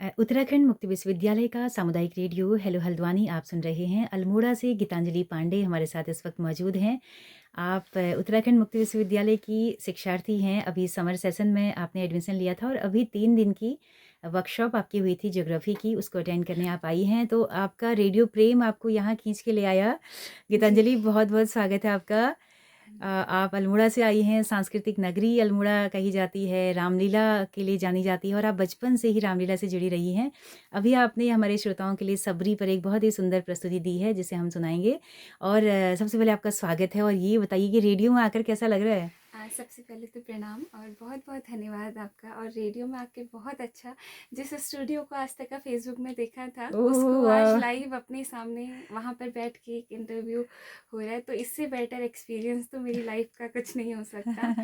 उत्तराखंड मुक्त विश्वविद्यालय का सामुदायिक रेडियो हेलो हल्द्वानी आप सुन रहे हैं। अल्मोड़ा से गीतांजलि पांडे हमारे साथ इस वक्त मौजूद हैं। आप उत्तराखंड मुक्त विश्वविद्यालय की शिक्षार्थी हैं। अभी समर सेशन में आपने एडमिशन लिया था और अभी 3 दिन की वर्कशॉप आपकी हुई थी ज्योग्राफी की, उसको अटेंड करने आप आई हैं। तो आपका रेडियो प्रेम आपको यहाँ खींच के ले आया। जी। गीतांजलि, बहुत-बहुत स्वागत है आपका। आप अल्मोड़ा से आई हैं, सांस्कृतिक नगरी अल्मोड़ा कही जाती है, रामलीला के लिए जानी जाती है और आप बचपन से ही रामलीला से जुड़ी रही हैं। अभी आपने हमारे श्रोताओं के लिए सबरी पर एक बहुत ही सुंदर प्रस्तुति दी है, जिसे हम सुनाएँगे और सबसे पहले आपका स्वागत है और ये बताइए कि रेडियो में आकर कैसा लग रहा है? सबसे पहले तो प्रणाम और बहुत-बहुत धन्यवाद आपका। और रेडियो में आके बहुत अच्छा, जिस स्टूडियो को आज तक का फ़ेसबुक में देखा था, ओह उसको आज वाह! लाइव अपने सामने वहाँ पर बैठ के एक इंटरव्यू हो रहा है, तो इससे बेटर एक्सपीरियंस तो मेरी लाइफ़ का कुछ नहीं हो सकता।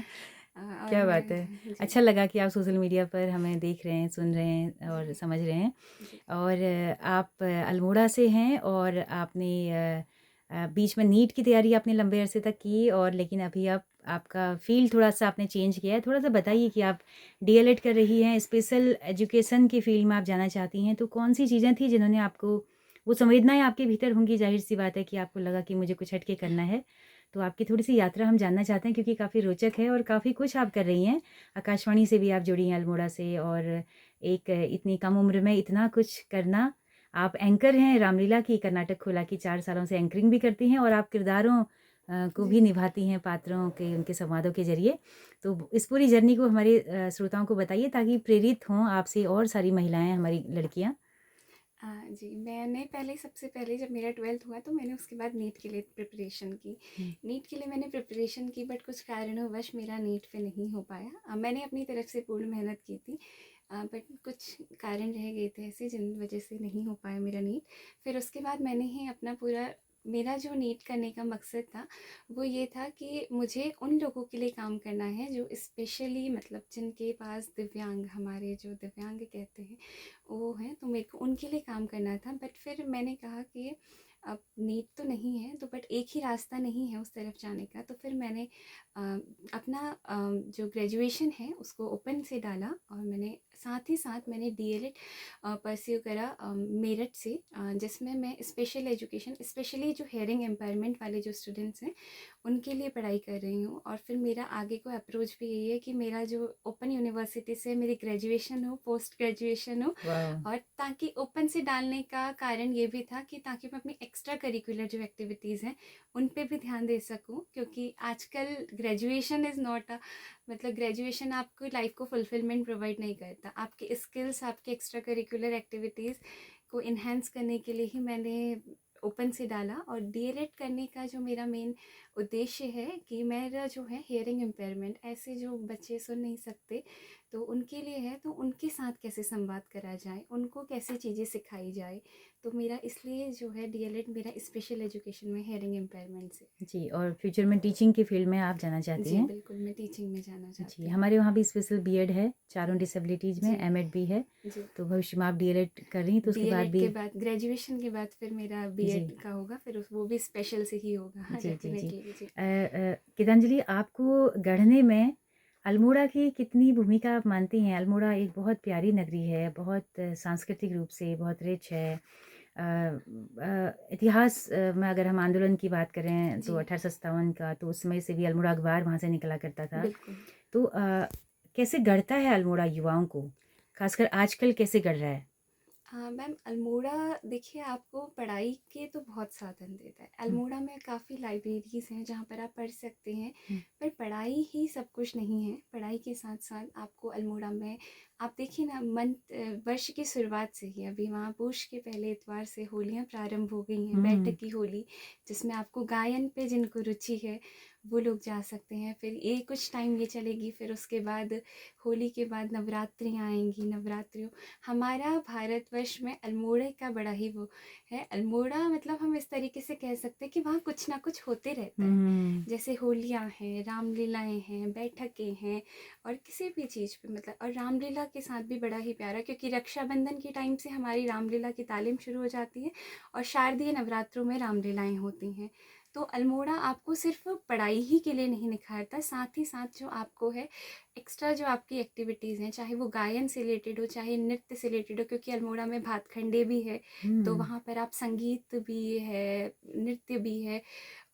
और क्या बात मैं है। जी, अच्छा लगा कि आप सोशल मीडिया पर हमें देख रहे हैं, सुन रहे हैं और जी, समझ रहे हैं। जी, और आप अल्मोड़ा से हैं और आपने बीच में नीट की तैयारी आपने लंबे अरसे तक की और लेकिन अभी आप आपका फ़ील्ड थोड़ा-सा आपने चेंज किया है। थोड़ा-सा बताइए कि आप डीएलएड कर रही हैं, स्पेशल एजुकेशन की फ़ील्ड में आप जाना चाहती हैं, तो कौन-सी चीज़ें थी जिन्होंने आपको वो संवेदनाएँ आपके भीतर होंगी, ज़ाहिर-सी बात है कि आपको लगा कि मुझे कुछ हट के करना है। तो आपकी थोड़ी-सी यात्रा हम जानना चाहते हैं क्योंकि काफ़ी रोचक है और काफ़ी कुछ आप कर रही हैं। आकाशवाणी से भी आप जुड़ी हैं अल्मोड़ा से और एक इतनी कम उम्र में इतना कुछ करना। आप एंकर हैं रामलीला की, कर्नाटक खोला की 4 सालों से एंकरिंग भी करती हैं और आप किरदारों को जी। भी निभाती हैं पात्रों के उनके संवादों के ज़रिए। तो इस पूरी जर्नी को हमारे श्रोताओं को बताइए ताकि प्रेरित हों आपसे और सारी महिलाएँ, हमारी लड़कियाँ। जी, मैंने पहले सबसे पहले जब मेरा 12th हुआ तो मैंने उसके बाद नीट के लिए प्रिपरेशन की। हुँ। नीट के लिए मैंने प्रिपरेशन की, बट कुछ कारणवश मेरा नीट पे नहीं हो पाया। मैंने अपनी तरफ से पूर्ण मेहनत की थी, बट कुछ कारण रह गए थे ऐसे जिन वजह से नहीं हो पाया मेरा नीट। फिर उसके बाद मैंने ही अपना पूरा, मेरा जो नीट करने का मकसद था वो ये था कि मुझे उन लोगों के लिए काम करना है जो स्पेशली, मतलब जिनके पास दिव्यांग, हमारे जो दिव्यांग कहते हैं वो हैं, तो मेरे को उनके लिए काम करना था। बट फिर मैंने कहा कि अब नीट तो नहीं है, तो बट एक ही रास्ता नहीं है उस तरफ जाने का, तो फिर मैंने अ, अपना जो ग्रेजुएशन है उसको ओपन से डाला और मैंने साथ ही साथ मैंने डीएलएड परस्यू करा मेरठ से, जिसमें मैं स्पेशल एजुकेशन, स्पेशली जो हेयरिंग एम्पायरमेंट वाले जो स्टूडेंट्स हैं उनके लिए पढ़ाई कर रही हूँ। और फिर मेरा आगे को अप्रोच भी यही है कि मेरा जो ओपन यूनिवर्सिटी से मेरी ग्रेजुएशन हो, पोस्ट ग्रेजुएशन हो। वाओ! और ताकि ओपन से डालने का कारण ये भी था कि ताकि मैं अपनी एक्स्ट्रा करिकुलर जो एक्टिविटीज़ हैं उन पे भी ध्यान दे सकूं, क्योंकि आजकल ग्रेजुएशन इज़ नॉट अ, मतलब ग्रेजुएशन आपको लाइफ को फुलफिलमेंट प्रोवाइड नहीं करता। आपके स्किल्स, आपके एक्स्ट्रा करिकुलर एक्टिविटीज़ को इन्हेंस करने के लिए ही मैंने ओपन से डाला। और डीएलएड करने का जो मेरा मेन उद्देश्य है कि मेरा जो है हियरिंग इम्पेयरमेंट, ऐसे जो बच्चे सुन नहीं सकते, तो उनके लिए है, तो उनके साथ कैसे संवाद करा जाए, उनको कैसे चीज़ें सिखाई जाए। तो मेरा इसलिए जो है डीएलएड मेरा स्पेशल एजुकेशन में हियरिंग इम्पेयरमेंट से। जी, और फ्यूचर में टीचिंग की फ़ील्ड में आप जाना चाहती जी हैं। बिल्कुल, मैं टीचिंग में जाना जी, चाहती हूँ। हमारे वहाँ भी स्पेशल बीएड है, चारों डिसेबिलिटीज़ में, जी। एमएड भी है। जी। तो भविष्य में आप डीएलएड कर रही हैं तो उसके बाद डीएलएड भी के बाद, ग्रेजुएशन के बाद फिर मेरा जी, बीएड का होगा, फिर उस वो भी स्पेशल से ही होगा जी, जी, जी। डेफिनेटली। जी। गीतांजलि, आपको गढ़ने में अल्मोड़ा की कितनी भूमिका आप मानती हैं? अल्मोड़ा एक बहुत प्यारी नगरी है, बहुत सांस्कृतिक रूप से बहुत रिच है। इतिहास में अगर हम आंदोलन की बात करें तो जी 1857 का, तो उस समय से भी अल्मोड़ा अखबार वहाँ से निकला करता था। बिल्कुल। तो कैसे गढ़ता है अल्मोड़ा युवाओं को? ख़ासकर आजकल कैसे गढ़ रहा है? हाँ मैम, अल्मोड़ा देखिए आपको पढ़ाई के तो बहुत साधन देता है। हुँ, अल्मोड़ा में काफ़ी लाइब्रेरीज़ हैं जहाँ पर आप पढ़ सकते हैं, हुँ, पर पढ़ाई ही सब कुछ नहीं है। पढ़ाई के साथ साथ आपको अल्मोड़ा में, आप देखिए ना, वर्ष की शुरुआत से ही अभी वहाँ पोष के पहले इतवार से होलियाँ प्रारंभ हो गई हैं, हुँ, बैठक की होली, जिसमें आपको गायन पे जिनको रुचि है वो लोग जा सकते हैं। फिर ये कुछ टाइम ये चलेगी, फिर उसके बाद होली के बाद नवरात्रियाँ आएंगी। नवरात्रियों, हमारा भारतवर्ष में अल्मोड़े का बड़ा ही वो है। अल्मोड़ा मतलब हम इस तरीके से कह सकते हैं कि वहाँ कुछ ना कुछ होते रहता है। हुँ, जैसे होलियाँ हैं, रामलीलाएँ हैं, बैठकें हैं, और किसी भी चीज़ पे मतलब, और रामलीला के साथ भी बड़ा ही प्यारा, क्योंकि रक्षाबंधन के टाइम से हमारी रामलीला की तालीम शुरू हो जाती है और शारदीय नवरात्रों में रामलीलाएँ होती हैं। तो अल्मोड़ा आपको सिर्फ पढ़ाई ही के लिए नहीं निखारता, साथ ही साथ जो आपको है एक्स्ट्रा जो आपकी एक्टिविटीज़ हैं, चाहे वो गायन से रिलेटेड हो, चाहे नृत्य से रिलेटेड हो, क्योंकि अल्मोड़ा में भातखंडे भी है, तो हुँ। वहाँ पर आप संगीत भी है, नृत्य भी है,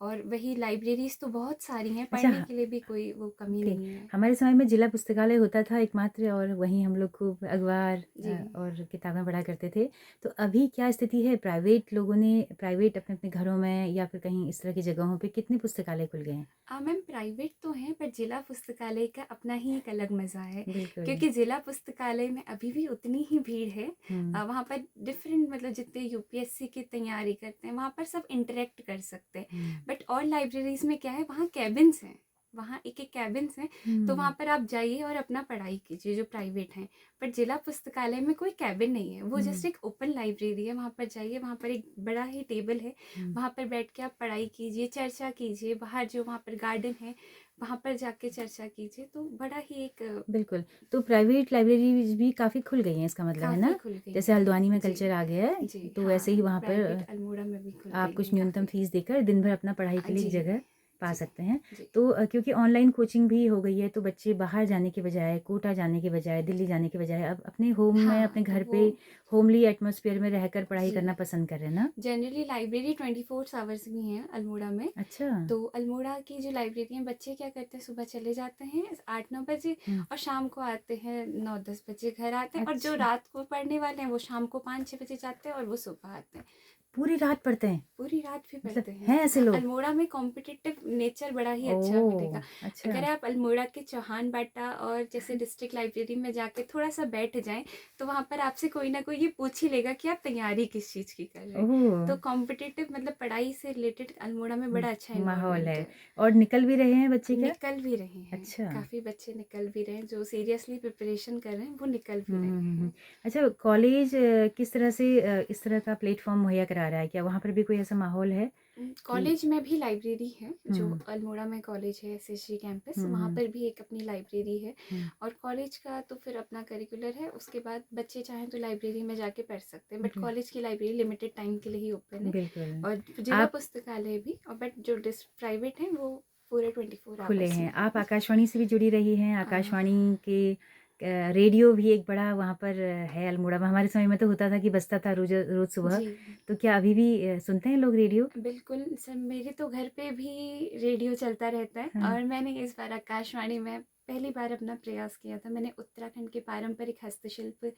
और वही लाइब्रेरीज़ तो बहुत सारी हैं, अच्छा पढ़ने हाँ, के लिए भी कोई वो कमी ओके। नहीं है। हमारे समय में जिला पुस्तकालय होता था एकमात्र और वहीं हम लोग खूब अखबार जी। और किताबें पढ़ा करते थे। तो अभी क्या स्थिति है? प्राइवेट अपने-अपने घरों में या फिर कहीं इस तरह की जगहों पे कितने पुस्तकालय खुल गए हैं? मैम प्राइवेट तो हैं, पर जिला पुस्तकालय का अपना ही एक अलग मज़ा है, बिल्कुल। क्योंकि जिला पुस्तकालय में अभी भी उतनी ही भीड़ है। हुँ, वहाँ पर डिफरेंट मतलब जितने यूपीएससी की तैयारी करते हैं वहाँ पर सब इंटरेक्ट कर सकते हैं। हुँ, बट और लाइब्रेरीज़ में क्या है, वहाँ कैबिन्स हैं, वहाँ एक एक कैबिन्स हैं, तो हुँ, वहाँ पर आप जाइए और अपना पढ़ाई कीजिए जो प्राइवेट हैं। पर जिला पुस्तकालय में कोई कैबिन नहीं है, वो हुँ, जस्ट एक ओपन लाइब्रेरी है। वहाँ पर जाइए, वहाँ पर एक बड़ा ही टेबल है, हुँ। वहाँ पर बैठ के आप पढ़ाई कीजिए, चर्चा कीजिए, बाहर जो वहाँ पर गार्डन है वहाँ पर जाके चर्चा कीजिए, तो बड़ा ही एक बिल्कुल, तो प्राइवेट लाइब्रेरीज़ भी काफ़ी खुल गई हैं इसका मतलब है काफ़ी ना? खुल गई जैसे हैं। हल्द्वानी में जी, कल्चर आ गया है, जी, तो वैसे ही हाँ, वहाँ प्राइवेट पर अल्मोड़ा में भी खुल आप गई कुछ हैं न्यूनतम काफ़ी। फ़ीस देकर दिन भर अपना पढ़ाई के लिए एक जी, जगह पा जी, सकते हैं। जी, तो क्योंकि ऑनलाइन कोचिंग भी हो गई है, तो बच्चे बाहर जाने के बजाय, कोटा जाने के बजाय, दिल्ली जाने के बजाय अब अपने होम में, हाँ, अपने तो घर वो पे होमली एटमॉस्फेयर में रहकर पढ़ाई जी, करना पसंद कर रहे हैं ना? जनरली लाइब्रेरी 24 आवर्स भी हैं अल्मोड़ा में। अच्छा। तो अल्मोड़ा की जो लाइब्रेरी हैं, बच्चे क्या करते हैं, सुबह चले जाते हैं 8-9 बजे हुँ, और शाम को आते हैं 9-10 बजे घर आते हैं, और जो अच्छा, रात को पढ़ने वाले हैं वो शाम को 5-6 बजे जाते हैं और वो सुबह आते हैं। पूरी रात पढ़ते हैं? पूरी रात भी मतलब पढ़ते हैं। हैं ऐसे लोग? अल्मोड़ा में कॉम्पिटिटिव नेचर बड़ा ही अच्छा मिलेगा। ओह! अच्छा। अगर आप अल्मोड़ा के चौहान बाटा और जैसे डिस्ट्रिक्ट लाइब्रेरी में जाके थोड़ा-सा बैठ जाएँ, तो वहाँ पर आपसे कोई ना कोई ये पूछ ही लेगा कि आप तैयारी किस चीज़ की कर रहे हैं। ओह! तो कॉम्पिटिटिव मतलब पढ़ाई से रिलेटेड अल्मोड़ा में हुँ, बड़ा अच्छा माहौल एनवायरनमेंट है है। और निकल भी रहे हैं बच्चे क्या? निकल भी रहे हैं, अच्छा। काफ़ी बच्चे निकल भी रहे हैं, जो सीरियसली प्रिपरेशन कर रहे हैं, वो निकल भी हुँ, रहे हुँ, हुँ, हुँ। हैं। अच्छा कॉलेज किस तरह से इस तरह का प्लेटफ़ॉर्म मुहैया करा रहा है? क्या वहाँ पर भी कोई ऐसा माहौल है कि कॉलेज में भी लाइब्रेरी है, जो हुँ, अल्मोड़ा में कॉलेज है एसएसजी कैंपस, हुँ, वहाँ हुँ, पर भी एक अपनी लाइब्रेरी है। हुँ, और कॉलेज का तो फिर अपना करिकुलर है, उसके बाद बच्चे चाहें तो लाइब्रेरी में जाके पढ़ सकते हैं, बट बिल कॉलेज की लाइब्रेरी लिमिटेड टाइम के लिए ही ओपन है। बिल्कुल। और जिला आप पुस्तकालय भी, और बट जो डिस प्राइवेट हैं वो पूरे 24 खुले आवर्स हैं। में है। आप आकाशवाणी से भी जुड़ी रही हैं। अ, आकाशवाणी के रेडियो भी एक बड़ा वहाँ पर है अल्मोड़ा में। हमारे समय में तो होता था कि बजता था रोज़ सुबह। जी। तो क्या अभी भी सुनते हैं लोग रेडियो? बिल्कुल, सर मेरे तो घर पे भी रेडियो चलता रहता है, हाँ। और मैंने इस बार आकाशवाणी में पहली बार अपना प्रयास किया था। मैंने उत्तराखंड के पारंपरिक हस्तशिल्प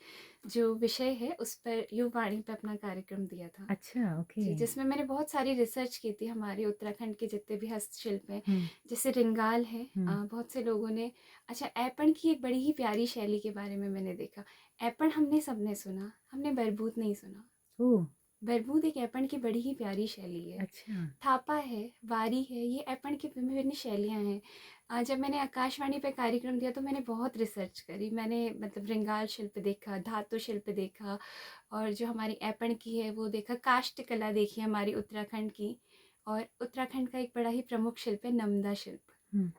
जो विषय है, उस पर युवावाणी पे अपना कार्यक्रम दिया था। अच्छा, ओके। जी, जिसमें मैंने बहुत सारी रिसर्च की थी हमारे उत्तराखंड के जितने भी हस्तशिल्प हैं, हुँ, जैसे रिंगाल है। हुँ। बहुत से लोगों ने अच्छा ऐपण की एक बड़ी ही प्यारी शैली के बारे में मैंने देखा। ऐपण हमने सबने सुना, हमने बरबूत नहीं सुना। ओह! बरबूद एक ऐपण की बड़ी ही प्यारी शैली है। अच्छा। थापा है, वारी है, ये ऐपण की विभिन्न शैलियाँ हैं। जब मैंने आकाशवाणी पे कार्यक्रम दिया तो मैंने बहुत रिसर्च करी। मैंने मतलब श्रृंगार शिल्प देखा, धातु शिल्प देखा, और जो हमारी ऐपण की है वो देखा, काष्ठ कला देखी हमारी उत्तराखंड की। और उत्तराखंड का एक बड़ा ही प्रमुख शिल्प है नमदा शिल्प। हुँ।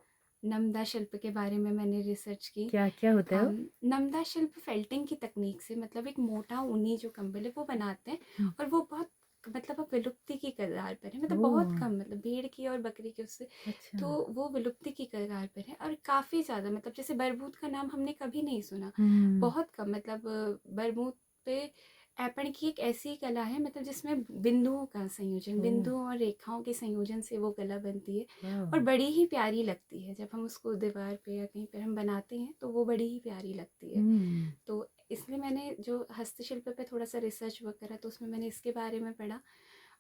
नमदा शिल्प के बारे में मैंने रिसर्च की। क्या क्या होता है वो? नमदा शिल्प फेल्टिंग की तकनीक से, मतलब एक मोटा ऊनी जो कंबल है वो बनाते हैं, हुँ। और वो बहुत मतलब अब विलुप्ति की कगार पर है, मतलब बहुत ओह! कम, मतलब भेड़ की और बकरी की उससे, अच्छा। तो वो विलुप्ति की कगार पर है। और काफ़ी ज़्यादा मतलब जैसे बरबूत का नाम हमने कभी नहीं सुना, हुँ। बहुत कम, मतलब बरबूत पे ऐपण की एक ऐसी कला है, मतलब जिसमें बिंदुओं का संयोजन, ओह! बिंदुओं और रेखाओं के संयोजन से वो कला बनती है, वाह! और बड़ी ही प्यारी लगती है। जब हम उसको दीवार पे या कहीं पर हम बनाते हैं तो वो बड़ी ही प्यारी लगती है। हुँ। तो इसलिए मैंने जो हस्तशिल्प पे थोड़ा-सा रिसर्च वर्क करा, तो उसमें मैंने इसके बारे में पढ़ा।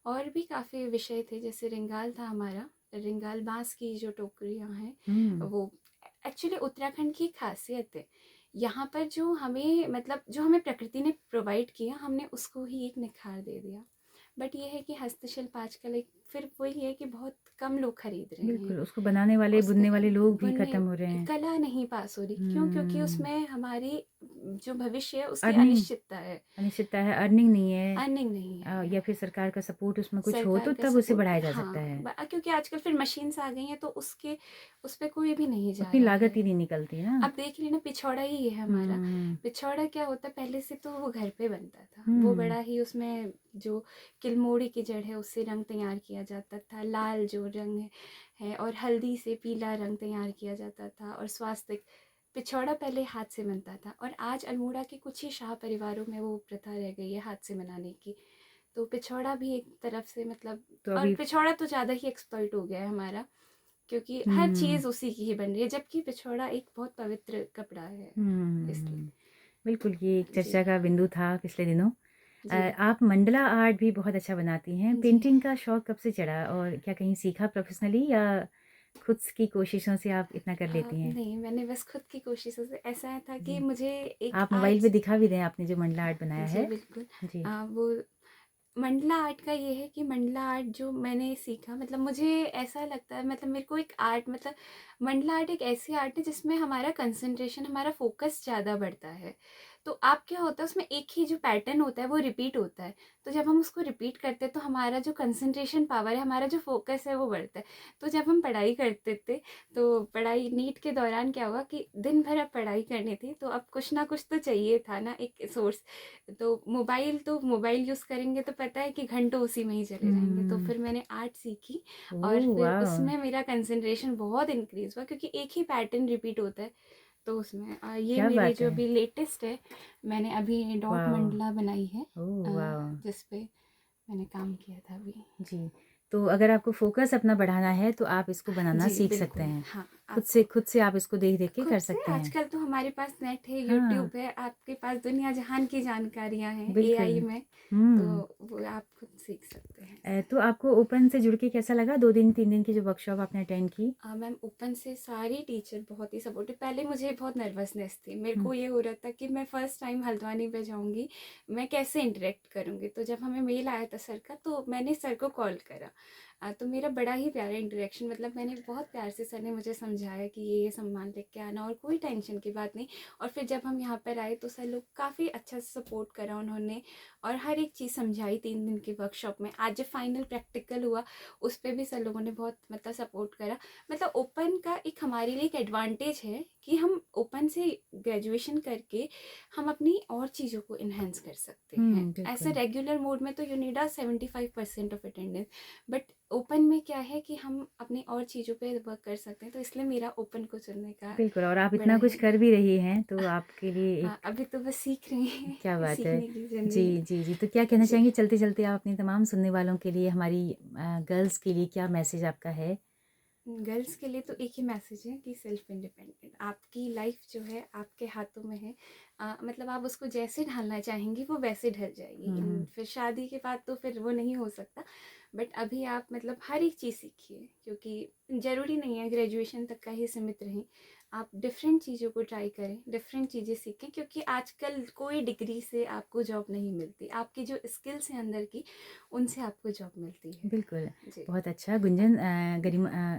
और भी काफ़ी विषय थे, जैसे रिंगाल था हमारा। रिंगाल बाँस की जो टोकरियाँ हैं, हुँ। वो एक्चुअली उत्तराखंड की ख़ासियत है। यहाँ पर जो हमें मतलब जो हमें प्रकृति ने प्रोवाइड किया, हमने उसको ही एक निखार दे दिया। बट ये है कि हस्तशिल्प आजकल एक फिर वही है कि बहुत कम लोग खरीद रहे हैं। बिल्कुल, उसको बनाने वाले, उसका बुनने वाले लोग भी बुनने खत्म हो रहे हैं। कला नहीं पास हो रही, क्यों? क्योंकि हुँ। उसमें हमारी जो भविष्य है उसकी अर्निंग अनिश्चितता है, अनिश्चितता है, अर्निंग नहीं है अर्निंग नहीं है। या फिर सरकार का सपोर्ट उसमें कुछ हो सरकार तो का तब उसे सपोर्ट, बढ़ाया जा सकता हाँ, है। क्योंकि आजकल फिर मशीन्स आ गई हैं, तो उसके उस पे कोई भी नहीं जा उतनी रहा लागत है। ही नहीं निकलती ना। अब देख रही ना, पिछौड़ा ही है हमारा। हुँ, पिछौड़ा क्या होता है, पहले से तो वो घर पे बनता था, वो हुँ, बड़ा ही उसमें जो किलमोड़ी की जड़ है उससे रंग तैयार किया जाता था, लाल जो रंग है और हल्दी से पीला रंग तैयार किया जाता था, और स्वास्थ्य पिछौड़ा पहले हाथ से बनता था और आज अल्मोड़ा के कुछ ही शाह परिवारों में वो प्रथा रह गई है हाथ से बनाने की। तो पिछौड़ा भी एक तरफ से मतलब, तो और अभी पिछौड़ा तो ज़्यादा ही एक्सपर्ट हो गया है हमारा, क्योंकि हर हुँ, चीज़ उसी की ही बन रही है, जबकि पिछौड़ा एक बहुत पवित्र कपड़ा है, इसलिए। हुँ। बिल्कुल, ये एक जी, चर्चा का बिंदु था पिछले दिनों। जी, आप मंडला आर्ट भी बहुत अच्छा बनाती हैं। जी। पेंटिंग का शौक कब से चढ़ा और क्या कहीं सीखा प्रोफ़ेशनली या खुद की कोशिशों से आप इतना कर लेती हैं? नहीं, मैंने बस खुद की कोशिशों से, ऐसा था कि जी। मुझे एक आप मोबाइल पे आर्ट, दिखा भी दें आपने जो मंडला आर्ट बनाया जी है। बिल्कुल। जी। वो मंडला आर्ट का ये है कि मंडला आर्ट जो मैंने सीखा, मतलब मुझे ऐसा लगता है, मतलब मेरे को एक आर्ट, मतलब मंडला आर्ट एक ऐसी आर्ट है जिसमें हमारा कंसंट्रेशन, हमारा फोकस ज़्यादा बढ़ता है। तो आप क्या होता है, उसमें एक ही जो पैटर्न होता है वो रिपीट होता है। तो जब हम उसको रिपीट करते हैं तो हमारा जो कंसंट्रेशन पावर है, हमारा जो फोकस है वो बढ़ता है। तो जब हम पढ़ाई करते थे, तो पढ़ाई नीट के दौरान क्या हुआ कि दिन भर अब पढ़ाई करनी थी, तो अब कुछ ना कुछ तो चाहिए था ना, एक सोर्स। तो मोबाइल यूज़ करेंगे तो पता है कि घंटों उसी में ही चले जाएँगे। तो हुँ। फिर मैंने आर्ट सीखी और ओह फिर वाव! उसमें मेरा कंसंट्रेशन बहुत इंक्रीज़ हुआ, क्योंकि एक ही पैटर्न रिपीट होता है। तो उसमें ये क्या मेरे बात जो है! अभी लेटेस्ट है, मैंने अभी डॉट वाव! मंडला बनाई है, ओह वाव! जिस पे मैंने काम किया था अभी। जी, तो अगर आपको फ़ोकस अपना बढ़ाना है तो आप इसको बनाना जी, सीख सकते बिल्कुल। हैं। हाँ, खुद आपको से आप इसको देख-देख के खुद कर से, सकते हैं। आजकल तो हमारे पास नेट है, हाँ, यूट्यूब है, आपके पास दुनिया जहान की जानकारियाँ हैं बिल्कुल। एआई में, तो हुँ। वो आप खुद सीख सकते हैं। तो आपको ओपन से जुड़ के कैसा लगा 2 दिन 3 दिन की जो वर्कशॉप आपने अटेंड की? मैम, ओपन से सारी टीचर बहुत ही सपोर्टिव। पहले मुझे बहुत नर्वसनेस थी, मेरे हुँ, को ये हो रहा था कि मैं फ़र्स्ट टाइम हल्द्वानी पे जाऊँगी, मैं कैसे इंटरेक्ट करूँगी। तो जब हमें मेल आया था सर का, तो मैंने सर को कॉल करा। तो मेरा बड़ा ही प्यारा इंटरेक्शन, मतलब मैंने बहुत प्यार से, सर ने मुझे समझाया कि ये सामान लेके आना और कोई टेंशन की बात नहीं। और फिर जब हम यहाँ पर आए तो सर लोग काफ़ी अच्छा से सपोर्ट करा उन्होंने, और हर एक चीज़ समझाई 3 दिन की वर्कशॉप में। आज जब फाइनल प्रैक्टिकल हुआ, उस पे भी सर लोगों ने बहुत मतलब सपोर्ट करा। मतलब ओपन का एक हमारे लिए एक एडवांटेज है कि हम ओपन से ग्रेजुएशन करके हम अपनी और चीज़ों को इन्हेंस कर सकते हैं। ऐसे बिल्कुल। रेगुलर मोड में तो you need a 75% of attendance, but open में क्या है कि हम अपनी और चीज़ों पे वर्क कर सकते हैं। तो इसलिए मेरा ओपन को चुनने का बिल्कुल और आप बड़ा इतना कुछ ही, कर भी रही हैं, तो आपके लिए हाँ, एक अभी तो बस सीख रही क्या हैं बात है। सीखने की जी, जर्नी है। जी, जी। तो क्या कहना जी। चाहेंगी चलते-चलते आप अपने तमाम सुनने वालों के लिए, हमारी गर्ल्स के लिए क्या मैसेज आपका है? गर्ल्स के लिए तो एक ही मैसेज है कि सेल्फ इंडिपेंडेंट, आपकी लाइफ जो है आपके हाथों में है। मतलब आप उसको जैसे ढालना चाहेंगी वो वैसे ढल जाएगी। हुँ, हुँ। फिर शादी के बाद तो फिर वो नहीं हो सकता, बट अभी आप मतलब हर एक चीज़ सीखिए, क्योंकि ज़रूरी नहीं है ग्रेजुएशन तक का ही सीमित रहें। आप डिफरेंट चीज़ों को ट्राई करें, डिफरेंट चीज़ें सीखें, क्योंकि आजकल कोई डिग्री से आपको जॉब नहीं मिलती, आपकी जो स्किल्स हैं अंदर की, उनसे आपको जॉब मिलती है। बिल्कुल, जी। बहुत अच्छा गुंजन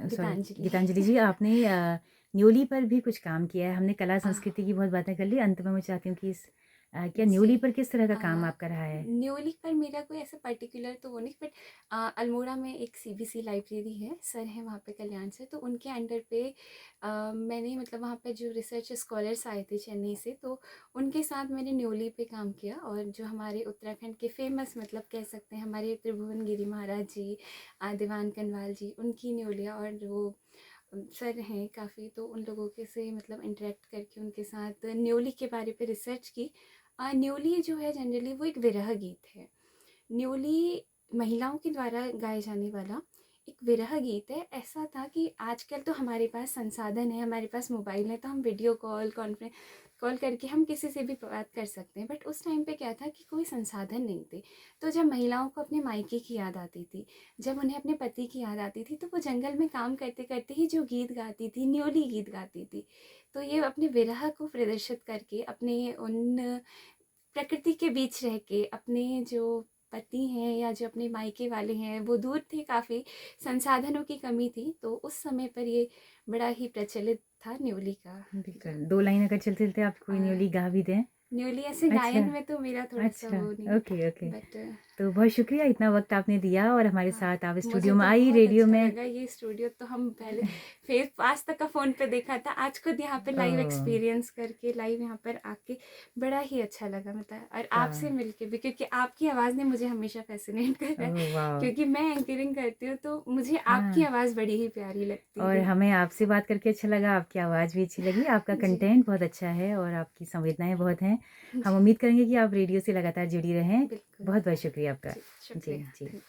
सॉरी गीतांजलि। गीतांजलि जी आपने न्योली पर भी कुछ काम किया है। हमने कला आ, संस्कृति की बहुत बातें कर ली, अंत में मैं चाहती हूँ कि क्या जी। न्योली पर किस तरह का काम आपका रहा है? न्यूली पर मेरा कोई ऐसा पर्टिकुलर तो वो नहीं, बट अल्मोड़ा में एक सीबीसी लाइब्रेरी है, सर हैं वहाँ पे कल्याण सर, तो उनके अंडर पे मैंने मतलब वहाँ पे जो रिसर्च स्कॉलर्स आए थे चेन्नई से, तो उनके साथ मैंने न्यूली पे काम किया। और जो हमारे उत्तराखंड के फेमस, मतलब कह सकते हैं हमारे त्रिभुवन गिरी महाराज जी, दीवान कनवाल जी, उनकी न्यूलिया, और वो सर हैं काफ़ी, तो उन लोगों के से मतलब इंटरेक्ट करके उनके साथ न्योली के बारे पे रिसर्च की। न्योली जो है जनरली वो एक विरह गीत है। न्योली महिलाओं के द्वारा गाए जाने वाला एक विरह गीत है। ऐसा था कि आजकल तो हमारे पास संसाधन है, हमारे पास मोबाइल है, तो हम वीडियो कॉल, कॉन्फ्रेंस कॉल करके हम किसी से भी बात कर सकते हैं, बट उस टाइम पे क्या था कि कोई संसाधन नहीं थे। तो जब महिलाओं को अपने मायके की याद आती थी, जब उन्हें अपने पति की याद आती थी, तो वो जंगल में काम करते करते ही जो गीत गाती थी, न्योली गीत गाती थी। तो ये अपने विरह को प्रदर्शित करके, अपने उन प्रकृति के बीच रह के, अपने जो पति हैं या जो अपने मायके वाले हैं वो दूर थे काफ़ी, संसाधनों की कमी थी, तो उस समय पर ये बड़ा ही प्रचलित था न्योली का। जो बिल्कुल, 2 लाइन अगर चलते-चलते आप कोई न्योली गा भी दें? न्योली ऐसे अच्छा, गायन में तो मेरा थोड़ा सा अच्छा, वो नहीं, ओके, ओके। बट तो बहुत शुक्रिया इतना वक़्त आपने दिया और हमारे हाँ, साथ आप मुझे स्टूडियो में तो आई बहुत रेडियो अच्छा में। लगा ये स्टूडियो। तो हम पहले फेस पास तक का फ़ोन पे देखा था, आज खुद यहाँ पे लाइव ओह! एक्सपीरियंस करके, लाइव यहाँ पर आके बड़ा ही अच्छा लगा मतलब। और वाह! आपसे मिलके भी, क्योंकि आपकी आवाज़ ने मुझे हमेशा फ़ैसिनेट करा है। Oh wow! क्योंकि मैं एंकरिंग करती हूँ तो मुझे आपकी हाँ। आवाज़ बड़ी ही प्यारी लगती और है। हमें आपसे बात करके अच्छा लगा, आपकी आवाज़ भी अच्छी लगी, आपका जी, कंटेंट बहुत अच्छा है और आपकी संवेदनाएँ बहुत हैं। हम जी, उम्मीद करेंगे कि आप रेडियो से लगातार जुड़ी रहें। बिल्कुल। बहुत-बहुत शुक्रिया आपका। जी, जी, शुक्रिया। जी। धन्य